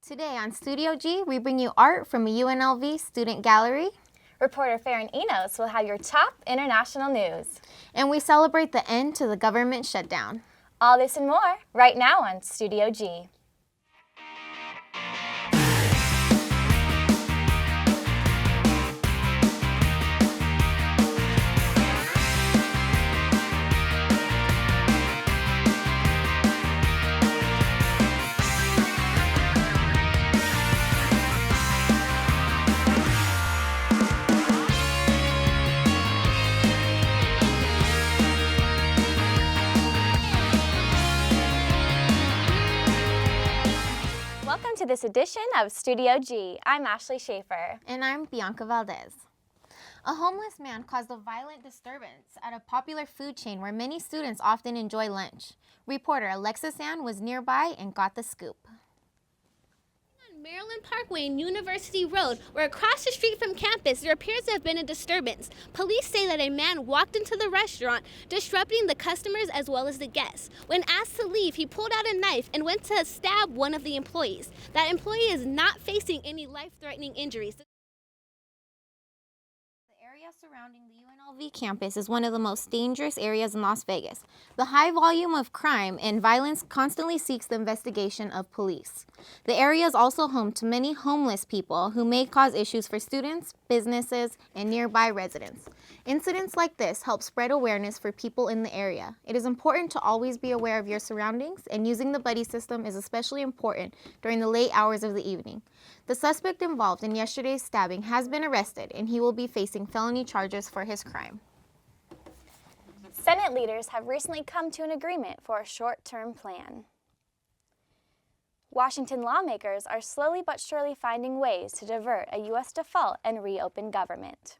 Today on Studio G, we bring you art from a UNLV student gallery. Reporter Farron Enos will have your top international news. And we celebrate the end to the government shutdown. All this and more right now on Studio G. Welcome to this edition of Studio G. I'm Ashley Schaefer. And I'm Bianca Valdez. A homeless man caused a violent disturbance at a popular food chain where many students often enjoy lunch. Reporter Alexis Ann was nearby and got the scoop. On Maryland Parkway and University Road, where across the street from campus, there appears to have been a disturbance. Police say that a man walked into the restaurant, disrupting the customers as well as the guests. When asked to leave, he pulled out a knife and went to stab one of the employees. That employee is not facing any life-threatening injuries. The area surrounding the UNLV campus is one of the most dangerous areas in Las Vegas. The high volume of crime and violence constantly seeks the investigation of police. The area is also home to many homeless people who may cause issues for students, businesses, and nearby residents. Incidents like this help spread awareness for people in the area. It is important to always be aware of your surroundings, and using the buddy system is especially important during the late hours of the evening. The suspect involved in yesterday's stabbing has been arrested, and he will be facing felony charges for his crime. Senate leaders have recently come to an agreement for a short-term plan. Washington lawmakers are slowly but surely finding ways to divert a U.S. default and reopen government.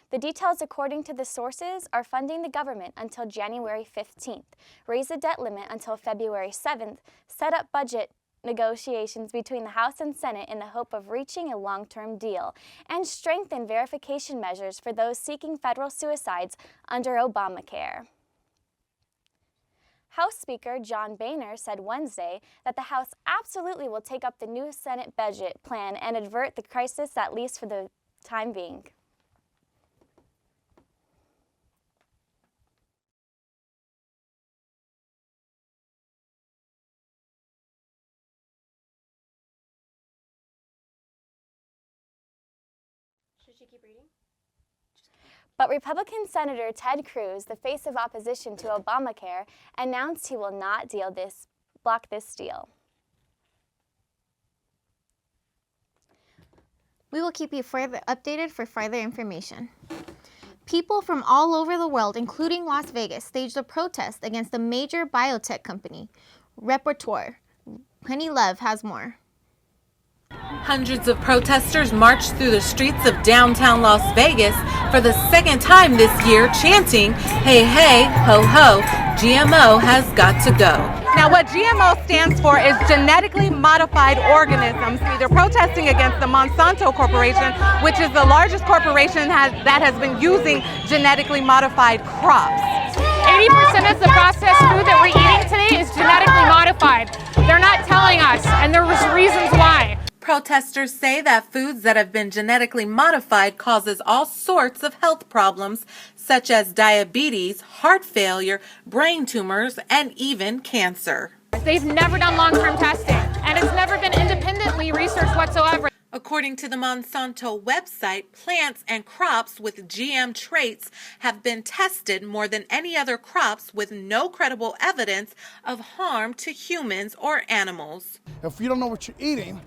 The details, according to the sources, are funding the government until January 15th, raise the debt limit until February 7th, set up budget negotiations between the House and Senate in the hope of reaching a long-term deal, and strengthen verification measures for those seeking federal suicides under Obamacare. House Speaker John Boehner said Wednesday that the House absolutely will take up the new Senate budget plan and avert the crisis, at least for the time being. Should she keep reading? But Republican Senator Ted Cruz, the face of opposition to Obamacare, announced he will not block this deal. We will keep you further updated for further information. People from all over the world, including Las Vegas, staged a protest against a major biotech company. Reporter Penny Love has more. Hundreds of protesters marched through the streets of downtown Las Vegas for the second time this year, chanting, "Hey, hey, ho, ho, GMO has got to go." Now, what GMO stands for is genetically modified organisms. They're protesting against the Monsanto Corporation, which is the largest corporation that has been using genetically modified crops. 80% of the processed food that we're eating today is genetically modified. They're not telling us, and there's reasons why. Protesters say that foods that have been genetically modified causes all sorts of health problems, such as diabetes, heart failure, brain tumors, and even cancer. They've never done long-term testing, and it's never been independently researched whatsoever. According to the Monsanto website, plants and crops with GM traits have been tested more than any other crops with no credible evidence of harm to humans or animals. If you don't know what you're eating,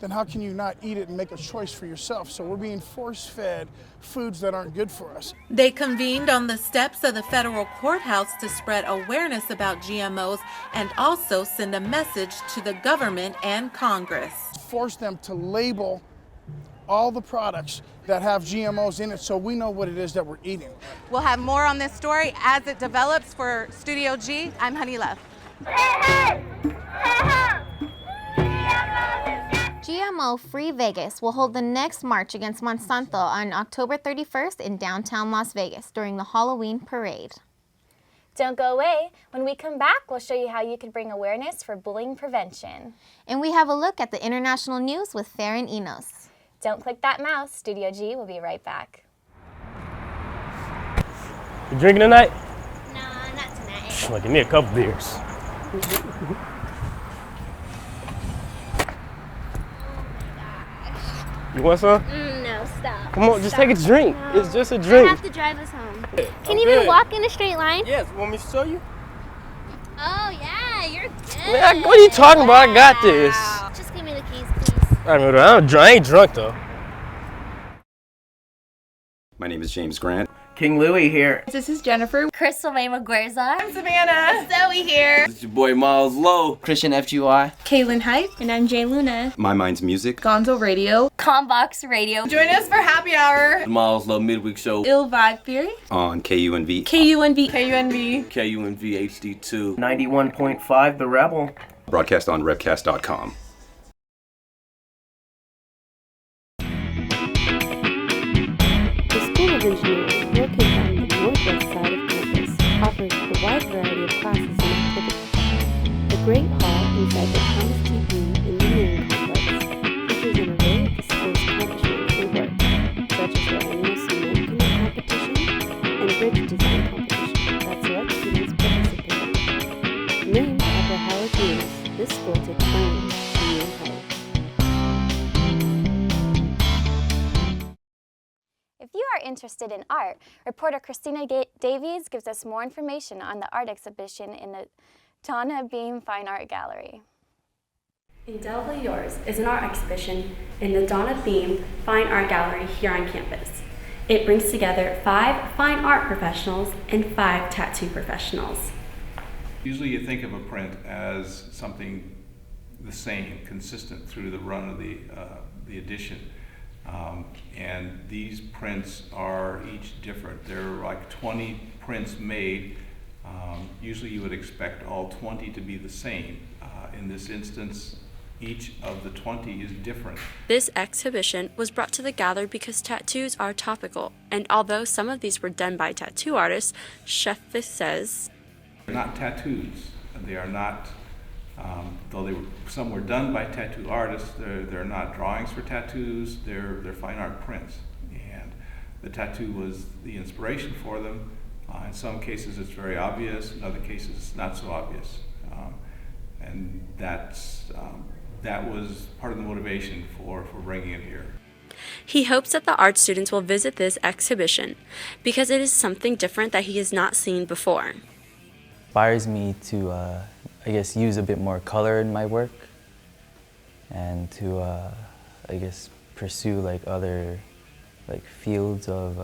then how can you not eat it and make a choice for yourself? So we're being force-fed foods that aren't good for us. They convened on the steps of the federal courthouse to spread awareness about GMOs and also send a message to the government and Congress. Force them to label all the products that have GMOs in it so we know what it is that we're eating. We'll have more on this story as it develops. For Studio G, I'm Honey Love. GMO Free Vegas will hold the next march against Monsanto on October 31st in downtown Las Vegas during the Halloween parade. Don't go away. When we come back, we'll show you how you can bring awareness for bullying prevention. And we have a look at the international news with Farron Enos. Don't click that mouse. Studio G will be right back. You drinking tonight? No, not tonight. Well, give me a couple beers. You want some? No, stop. Come on, just take a drink. No. It's just a drink. I have to drive us home. Yeah, Can I'm you even good. walk in a straight line? Yes, want me to show you? Oh, yeah, you're good. Man, what are you talking about? I got this. Just give me the keys, please. I ain't drunk though. My name is James Grant. King Louie here. This is Jennifer. Crystal May McGuerza. I'm Savannah. Zoe here. This is your boy Miles Lowe. Christian FGY. Kaylin Height. And I'm Jay Luna. My Mind's Music. Gonzo Radio. Combox Radio. Join us for Happy Hour. The Miles Lowe Midweek Show. Ill Vibe Theory. On KUNV. KUNV. KUNV. KUNV HD2. 91.5 The Rebel. Broadcast on Revcast.com. The School of Engineering, located on the northwest side of campus, offers a wide variety of classes and activities. The Great Hall inside the Thomas T. Green Engineering Complex features an array of the school's accomplishments and work, such as the annual cement canoe competition and bridge design competition that select students participate in. Named after Howard Hughes, this school takes learning to new heights. If you are interested in art, reporter Christina Davies gives us more information on the art exhibition in the Donna Beam Fine Art Gallery. Indelibly Yours is an art exhibition in the Donna Beam Fine Art Gallery here on campus. It brings together 5 fine art professionals and 5 tattoo professionals. Usually you think of a print as something the same, consistent through the run of the edition. And these prints are each different. There are like 20 prints made. Usually you would expect all 20 to be the same. In this instance, each of the 20 is different. This exhibition was brought to the gallery because tattoos are topical, and although some of these were done by tattoo artists, Chef Fish says, They're not tattoos. They are not, though some were done by tattoo artists, they're not drawings for tattoos, they're fine art prints. And the tattoo was the inspiration for them. In some cases it's very obvious, in other cases it's not so obvious. And that was part of the motivation for bringing it here. he hopes that the art students will visit this exhibition because it is something different that he has not seen before. Inspires me to, I guess, use a bit more color in my work and to, I guess, pursue like other fields of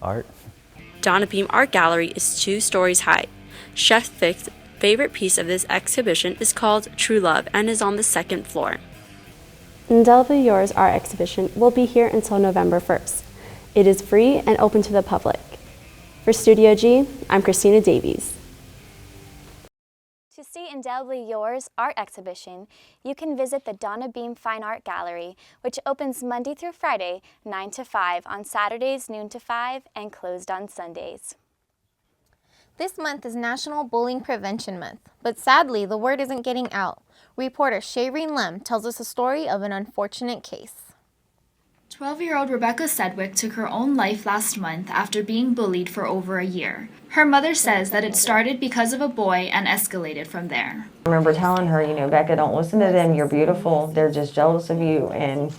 art. Donna Beam Art Gallery is 2 stories high. Chef Fick's favorite piece of this exhibition is called True Love and is on the 2nd floor. Indelibly Yours art exhibition will be here until November 1st. It is free and open to the public. For Studio G, I'm Christina Davies. To see Indelibly Yours art exhibition, you can visit the Donna Beam Fine Art Gallery, which opens Monday through Friday, 9 to 5, on Saturdays, noon to 5, and closed on Sundays. This month is National Bullying Prevention Month, but sadly, the word isn't getting out. Reporter Shayreen Lem tells us a story of an unfortunate case. 12-year-old Rebecca Sedgwick took her own life last month after being bullied for over a year. Her mother says that it started because of a boy and escalated from there. I remember telling her, you know, Becca, don't listen to them, you're beautiful, they're just jealous of you. And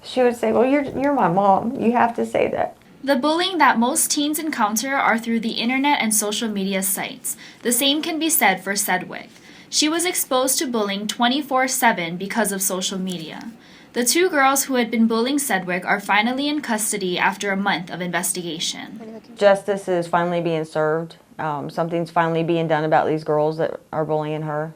she would say, well, you're my mom, you have to say that. The bullying that most teens encounter are through the internet and social media sites. The same can be said for Sedgwick. She was exposed to bullying 24/7 because of social media. The 2 girls who had been bullying Sedgwick are finally in custody after a month of investigation. Justice is finally being served. Something's finally being done about these girls that are bullying her.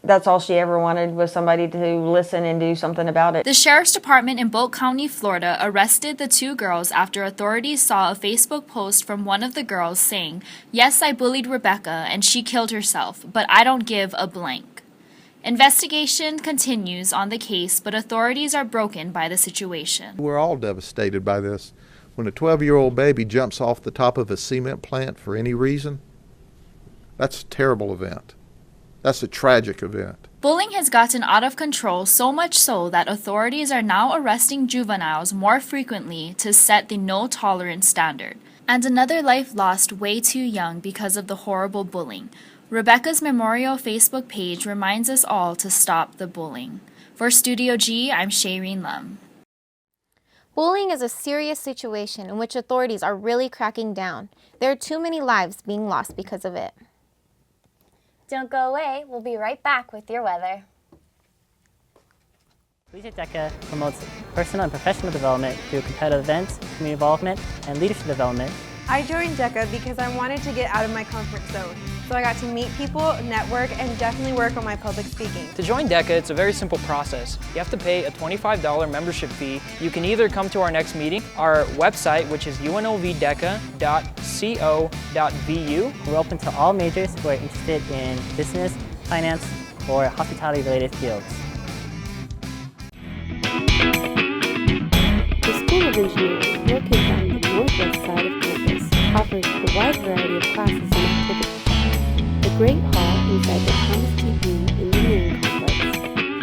That's all she ever wanted, was somebody to listen and do something about it. The Sheriff's Department in Polk County, Florida, arrested the 2 girls after authorities saw a Facebook post from one of the girls saying, "Yes, I bullied Rebecca and she killed herself, but I don't give a blank." Investigation continues on the case, but authorities are broken by the situation. We're all devastated by this. When a 12-year-old baby jumps off the top of a cement plant for any reason, that's a terrible event. That's a tragic event. Bullying has gotten out of control, so much so that authorities are now arresting juveniles more frequently to set the no tolerance standard. And another life lost way too young because of the horrible bullying. Rebecca's Memorial Facebook page reminds us all to stop the bullying. For Studio G, I'm Shayreen Lum. Bullying is a serious situation in which authorities are really cracking down. There are too many lives being lost because of it. Don't go away. We'll be right back with your weather. Collegiate DECA promotes personal and professional development through competitive events, community involvement, and leadership development. I joined DECA because I wanted to get out of my comfort zone. So I got to meet people, network, and definitely work on my public speaking. To join DECA, it's a very simple process. You have to pay a $25 membership fee. You can either come to our next meeting, our website, which is unlvdeca.co.vu. We're open to all majors who are interested in business, finance, or hospitality-related fields. The School of Engineering, located on the northwest side of campus, offers a wide variety of classes and activities. The Great Hall inside the Thomas T. Green Engineering Complex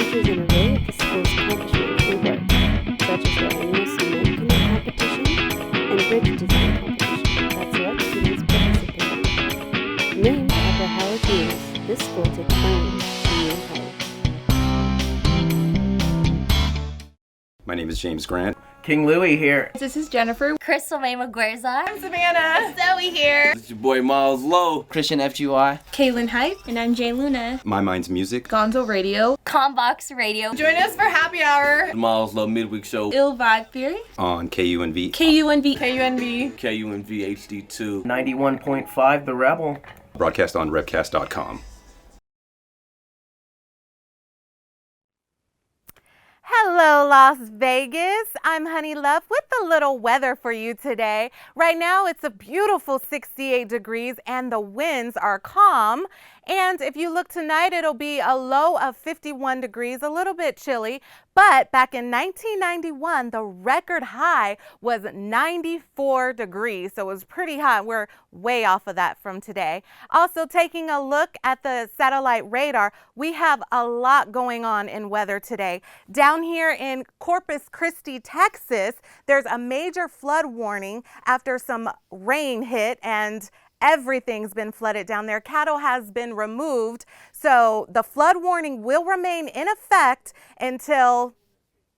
features an array of the school's accomplishments and work, such as their annual cement canoe competition and bridge design competition that select students participate in. Named after Howard Hughes, this school takes learning to new heights. My name is James Grant. King Louie here. This is Jennifer. Crystal May Maguerza. I'm Savannah. Zoe here. This is your boy Miles Lowe. Christian FGY. Kaylin Hype. And I'm Jay Luna. My Mind's Music. Gonzo Radio. Combox Radio. Join us for Happy Hour. The Miles Lowe Midweek Show. Ill Vibe Theory. On KUNV. KUNV. KUNV. KUNV HD2. 91.5 The Rebel. Broadcast on revcast.com. Hello, Las Vegas. I'm Honey Love with a little weather for you today. Right now, it's a beautiful 68 degrees and the winds are calm. And if you look tonight, it'll be a low of 51 degrees, a little bit chilly. But back in 1991, the record high was 94 degrees. So it was pretty hot. We're way off of that from today. Also, taking a look at the satellite radar, we have a lot going on in weather today. Down here in Corpus Christi, Texas, there's a major flood warning after some rain hit and everything's been flooded down there. Cattle has been removed. So the flood warning will remain in effect until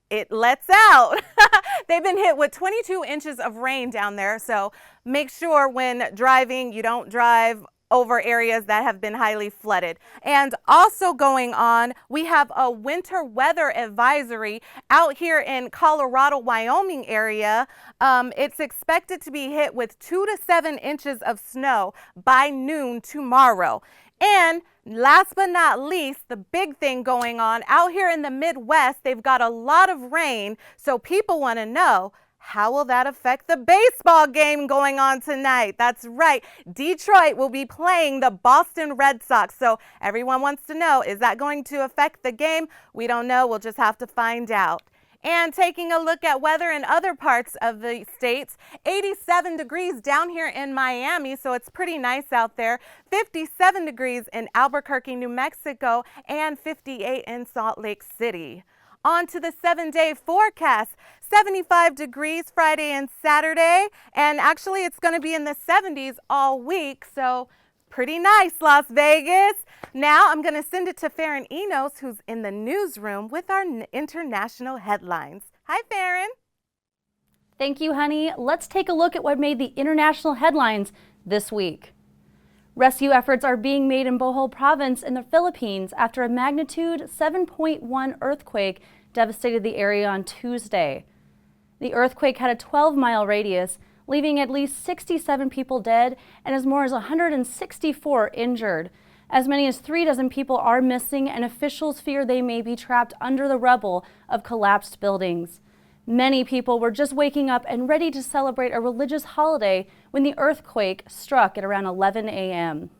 it lets out. They've been hit with 22 inches of rain down there. So make sure when driving, you don't drive over areas that have been highly flooded. And also going on, we have a winter weather advisory out here in Colorado, Wyoming area. It's expected to be hit with 2 to 7 inches of snow by noon tomorrow. And last but not least, the big thing going on out here in the Midwest, they've got a lot of rain. So people want to know, how will that affect the baseball game going on tonight? That's right. Detroit will be playing the Boston Red Sox. So everyone wants to know, is that going to affect the game? We don't know. We'll just have to find out. And taking a look at weather in other parts of the states, 87 degrees down here in Miami, so it's pretty nice out there. 57 degrees in Albuquerque, New Mexico, and 58 in Salt Lake City. On to the 7-day forecast, 75 degrees Friday and Saturday, and actually it's going to be in the 70s all week, so pretty nice, Las Vegas. Now I'm going to send it to Farron Enos, who's in the newsroom with our international headlines. Hi, Farron. Thank you, honey. Let's take a look at what made the international headlines this week. Rescue efforts are being made in Bohol Province in the Philippines after a magnitude 7.1 earthquake devastated the area on Tuesday. The earthquake had a 12-mile radius, leaving at least 67 people dead and as more as 164 injured. As many as 36 people are missing, and officials fear they may be trapped under the rubble of collapsed buildings. Many people were just waking up and ready to celebrate a religious holiday when the earthquake struck at around 11 a.m.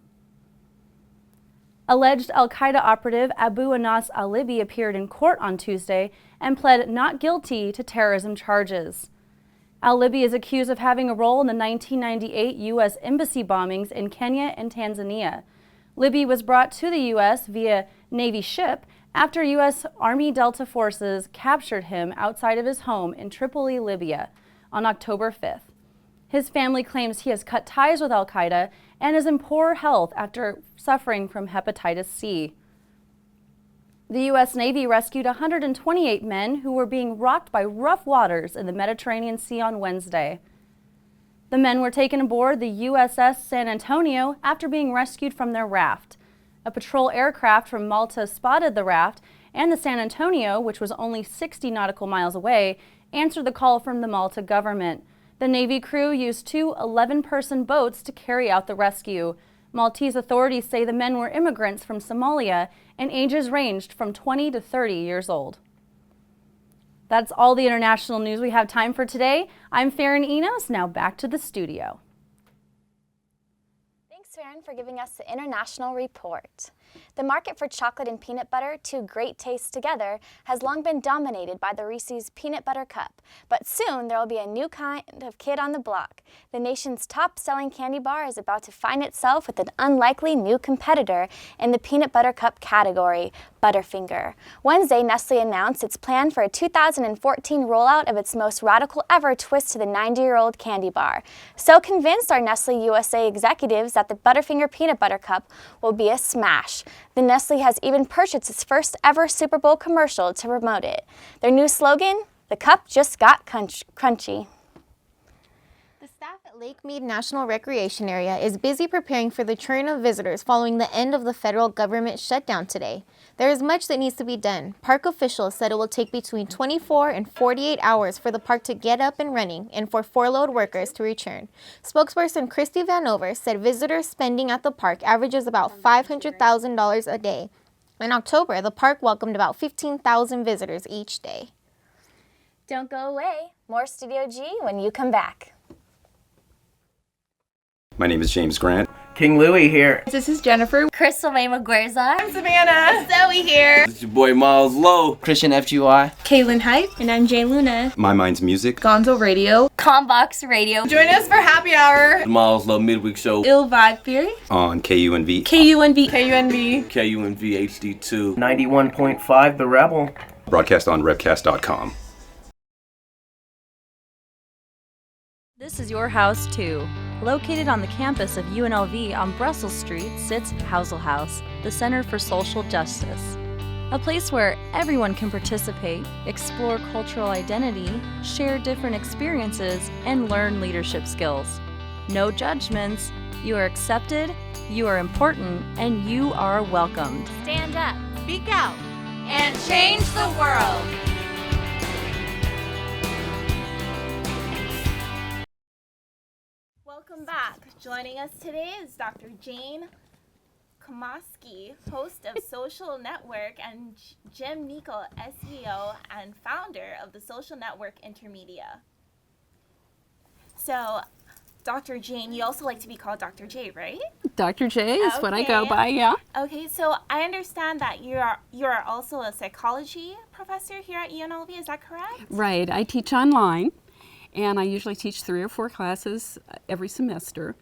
Alleged al-Qaeda operative Abu Anas al-Libi appeared in court on Tuesday and pled not guilty to terrorism charges. Al-Libi is accused of having a role in the 1998 U.S. embassy bombings in Kenya and Tanzania. Libby was brought to the U.S. via Navy ship after U.S. Army Delta forces captured him outside of his home in Tripoli, Libya, on October 5th. His family claims he has cut ties with al-Qaeda and is in poor health after suffering from hepatitis C. The U.S. Navy rescued 128 men who were being rocked by rough waters in the Mediterranean Sea on Wednesday. The men were taken aboard the USS San Antonio after being rescued from their raft. A patrol aircraft from Malta spotted the raft, and the San Antonio, which was only 60 nautical miles away, answered the call from the Malta government. The Navy crew used two 11-person boats to carry out the rescue. Maltese authorities say the men were immigrants from Somalia and ages ranged from 20 to 30 years old. That's all the international news we have time for today. I'm Farron Enos. Now back to the studio. Thanks, Farron, for giving us the international report. The market for chocolate and peanut butter, two great tastes together, has long been dominated by the Reese's Peanut Butter Cup. But soon there will be a new kind of kid on the block. The nation's top-selling candy bar is about to find itself with an unlikely new competitor in the peanut butter cup category, Butterfinger. Wednesday, Nestle announced its plan for a 2014 rollout of its most radical ever twist to the 90-year-old candy bar. So convinced are Nestle USA executives that the Butterfinger Peanut Butter Cup will be a smash. The Nestle has even purchased its first ever Super Bowl commercial to promote it. Their new slogan, "The cup just got crunchy." The staff at Lake Mead National Recreation Area is busy preparing for the return of visitors following the end of the federal government shutdown today. There is much that needs to be done. Park officials said it will take between 24 and 48 hours for the park to get up and running and for furloughed workers to return. Spokesperson Christy Vanover said visitor spending at the park averages about $500,000 a day. In October, the park welcomed about 15,000 visitors each day. Don't go away. More Studio G when you come back. My name is James Grant. King Louie here. This is Jennifer. Crystal May McGuerza. I'm Savannah. Zoe here. It's your boy Miles Lowe. Christian FGY. Kaylin Hype. And I'm Jay Luna. My Mind's Music. Gonzo Radio. Combox Radio. Join us for Happy Hour. The Miles Lowe Midweek Show. Ill Vibe Theory. On KUNV. KUNV. KUNV. KUNV HD2. 91.5 The Rebel. Broadcast on revcast.com. This is your house too. Located on the campus of UNLV on Brussels Street sits Housel House, the Center for Social Justice. A place where everyone can participate, explore cultural identity, share different experiences, and learn leadership skills. No judgments. You are accepted, you are important, and you are welcomed. Stand up, speak out, and change the world. Welcome back. Joining us today is Dr. Jane Komaski, host of Social Network, and Jim Nicol, SEO and founder of the Social Network Intermedia. So, Dr. Jane, you also like to be called Dr. J, right? Dr. J is what I go by, yeah. Okay, so I understand that you are also a psychology professor here at UNLV, is that correct? Right, I teach online. And I usually teach 3 or 4 classes every semester.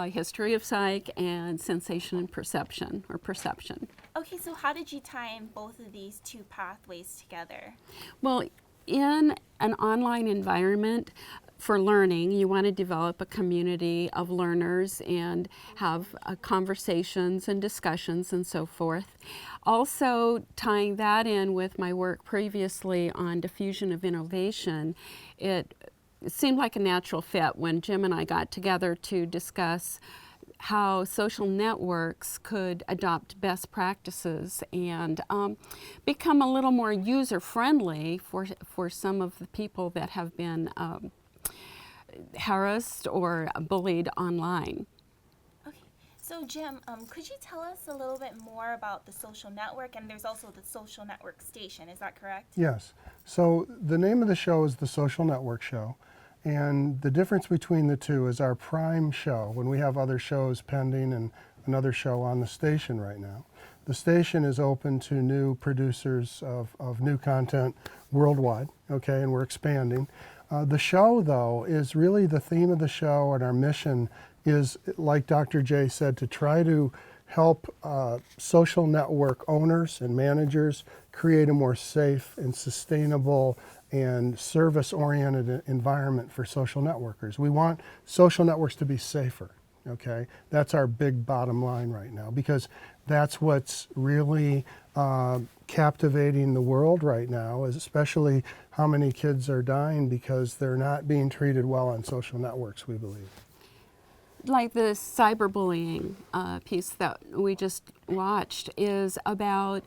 History of Psych and Sensation and Perception, or Perception. Okay, so how did you tie in both of these two pathways together? Well, in an online environment for learning, you want to develop a community of learners and have conversations and discussions and so forth. Also, tying that in with my work previously on diffusion of innovation, it seemed like a natural fit when Jim and I got together to discuss how social networks could adopt best practices and become a little more user-friendly for some of the people that have been harassed or bullied online. So Jim, could you tell us a little bit more about the social network? And there's also the social network station, is that correct? Yes. So the name of the show is the Social Network Show. And the difference between the two is our prime show, when we have other shows pending and another show on the station right now. The station is open to new producers of new content worldwide, okay, and we're expanding. The show, though, is really the theme of the show, and our mission is, like Dr. J said, to try to help social network owners and managers create a more safe and sustainable and service-oriented environment for social networkers. We want social networks to be safer, okay? That's our big bottom line right now, because that's what's really captivating the world right now, is especially how many kids are dying because they're not being treated well on social networks, we believe. Like the cyberbullying piece that we just watched is about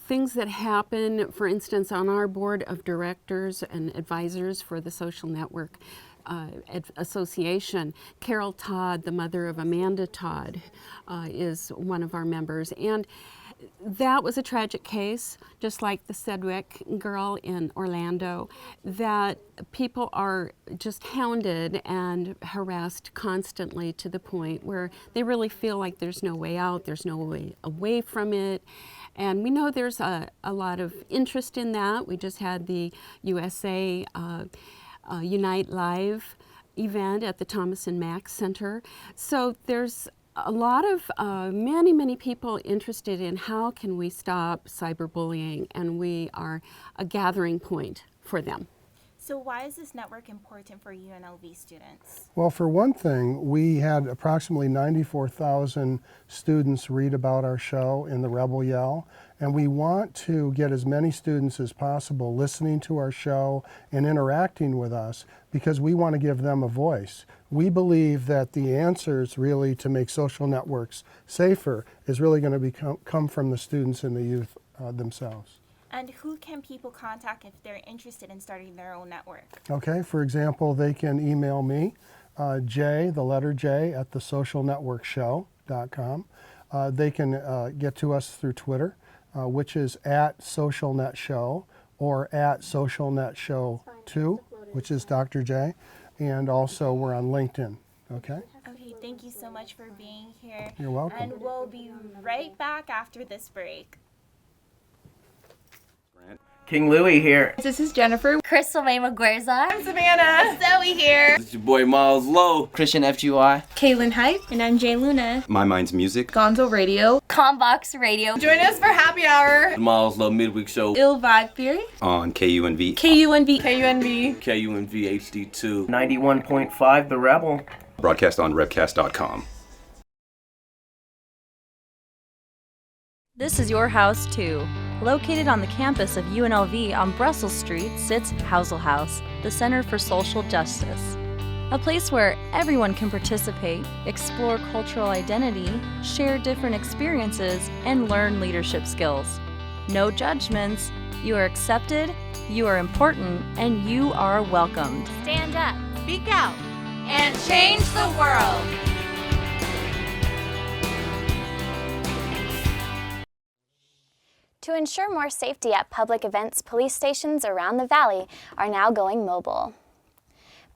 things that happen, for instance, on our board of directors and advisors for the Social Network Association. Carol Todd, the mother of Amanda Todd, is one of our members. And that was a tragic case, just like the Sedgwick girl in Orlando, that people are just hounded and harassed constantly to the point where they really feel like there's no way out, there's no way away from it. And we know there's a lot of interest in that. We just had the USA Unite Live event at the Thomas and Mack Center. So there's a lot of many people interested in how can we stop cyberbullying, and we are a gathering point for them. So why is this network important for UNLV students? Well, for one thing, we had approximately 94,000 students read about our show in the Rebel Yell, and we want to get as many students as possible listening to our show and interacting with us because we want to give them a voice. We believe that the answers really to make social networks safer is really going to come from the students and the youth themselves. And who can people contact if they're interested in starting their own network? Okay, for example, they can email me, J, the letter J, at thesocialnetworkshow.com. They can get to us through Twitter, which is at SocialNetShow, or at SocialNetShow2, which is Dr. J. And also we're on LinkedIn, okay? Okay, thank you so much for being here. You're welcome. And we'll be right back after this break. King Louie here. This is Jennifer. Crystal May Maguerza. I'm Savannah. Zoe here. It's your boy Miles Lowe. Christian FGY. Kaylin Hype. And I'm Jay Luna. My Mind's Music. Gonzo Radio. Combox Radio. Join us for Happy Hour. The Miles Lowe Midweek Show. Ill Vibe Theory. On KUNV. KUNV. KUNV. KUNV HD2. 91.5 The Rebel. Broadcast on revcast.com. This is your house too. Located on the campus of UNLV on Brussels Street sits Housel House, the Center for Social Justice. A place where everyone can participate, explore cultural identity, share different experiences, and learn leadership skills. No judgments. You are accepted, you are important, and you are welcomed. Stand up, speak out, and change the world. To ensure more safety at public events, police stations around the valley are now going mobile.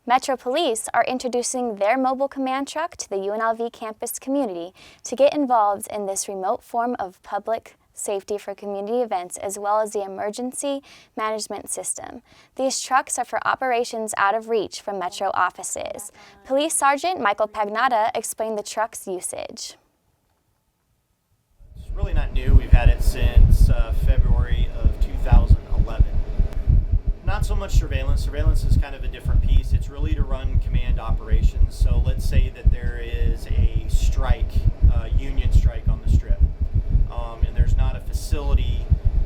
Metro Police are introducing their mobile command truck to the UNLV campus community to get involved in this remote form of public safety for community events, as well as the emergency management system. These trucks are for operations out of reach from Metro offices. Police Sergeant Michael Pagnotta explained the truck's usage. It's really not new. We've had it since February of 2011. Not so much surveillance. Surveillance is kind of a different piece. It's really to run command operations. So let's say that there is a strike, union strike on the strip, and there's not a facility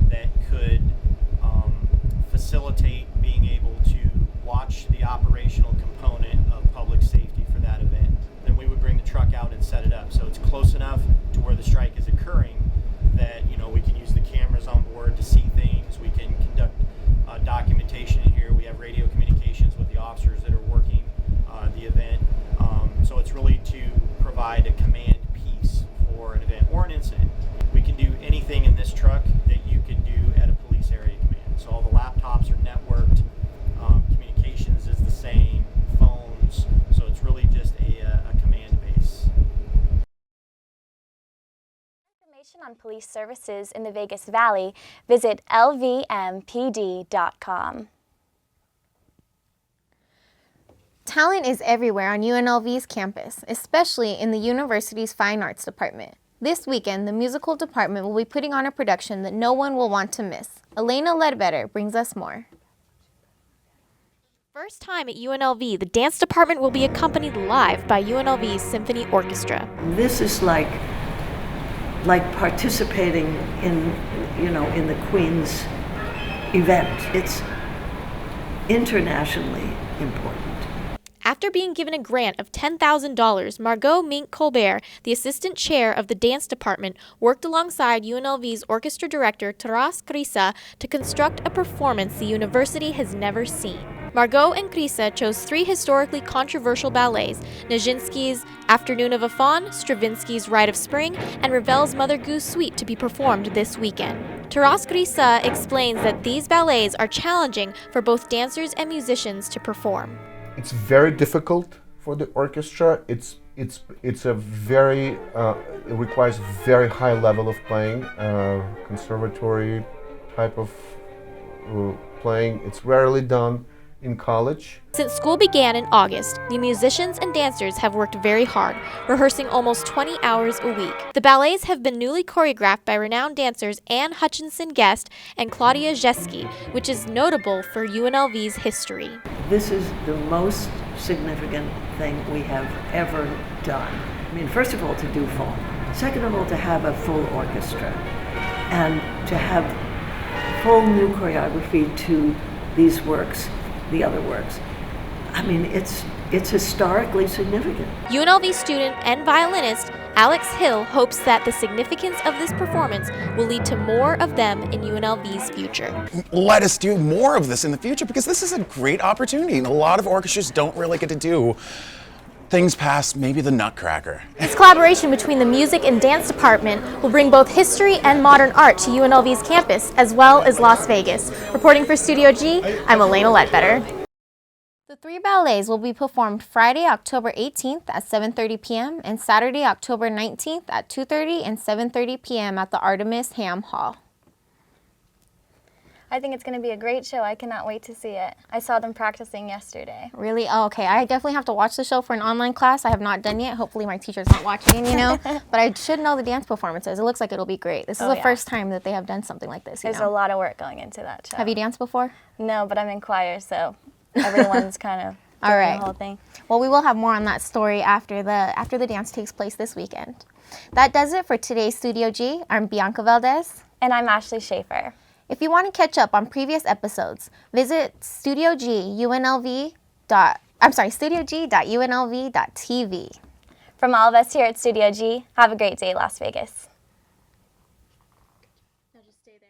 that could facilitate being able to watch the operational component of public safety for that event. Then we would bring the truck out and set it up. So it's close enough to where the strike is occurring that, we can use the cameras on board to see things. We can conduct documentation in here. We have radio communications with the officers that are working the event. So it's really to provide a command piece for an event or an incident. We can do anything in this truck that you can do at a police area command. So all the laptops are networked, communications is the same, phones. So it's really just a command base. On police services in the Vegas Valley, visit lvmpd.com. Talent is everywhere on UNLV's campus, especially in the university's Fine Arts department. This weekend, the musical department will be putting on a production that no one will want to miss. Elena Ledbetter brings us more. First time at UNLV, the dance department will be accompanied live by UNLV's Symphony Orchestra. This is like participating in the Queen's event. It's internationally important. After being given a grant of $10,000, Margot Mink-Colbert, the assistant chair of the dance department, worked alongside UNLV's orchestra director, Taras Krisa, to construct a performance the university has never seen. Margot and Krisa chose 3 historically controversial ballets, Nijinsky's Afternoon of a Faun, Stravinsky's Rite of Spring, and Ravel's Mother Goose Suite to be performed this weekend. Taras Krisa explains that these ballets are challenging for both dancers and musicians to perform. It's very difficult for the orchestra. It requires very high level of playing, conservatory type of playing. It's rarely done in college. Since school began in August, the musicians and dancers have worked very hard, rehearsing almost 20 hours a week. The ballets have been newly choreographed by renowned dancers Anne Hutchinson-Guest and Claudia Jeski, which is notable for UNLV's history. This is the most significant thing we have ever done. I mean, first of all, to do fall. Second of all, to have a full orchestra and to have full new choreography to these works, the other works. I mean, it's historically significant. UNLV student and violinist Alex Hill hopes that the significance of this performance will lead to more of them in UNLV's future. Let us do more of this in the future, because this is a great opportunity, and a lot of orchestras don't really get to do things past maybe the Nutcracker. This collaboration between the music and dance department will bring both history and modern art to UNLV's campus, as well as Las Vegas. Reporting for Studio G, I'm Elena Ledbetter. The 3 ballets will be performed Friday, October 18th at 7:30 p.m. and Saturday, October 19th at 2:30 and 7:30 p.m. at the Artemis Ham Hall. I think it's going to be a great show. I cannot wait to see it. I saw them practicing yesterday. Really? Oh, okay. I definitely have to watch the show for an online class. I have not done yet. Hopefully my teacher's not watching, But I should know the dance performances. It looks like it'll be great. This is the first time that they have done something like this. There's a lot of work going into that show. Have you danced before? No, but I'm in choir, so everyone's kind of all right. The whole thing. Well, we will have more on that story after the dance takes place this weekend. That does it for today's Studio G. I'm Bianca Valdez. And I'm Ashley Schaefer. If you want to catch up on previous episodes, visit studiog.unlv.tv. From all of us here at Studio G, have a great day, Las Vegas. Now just stay there.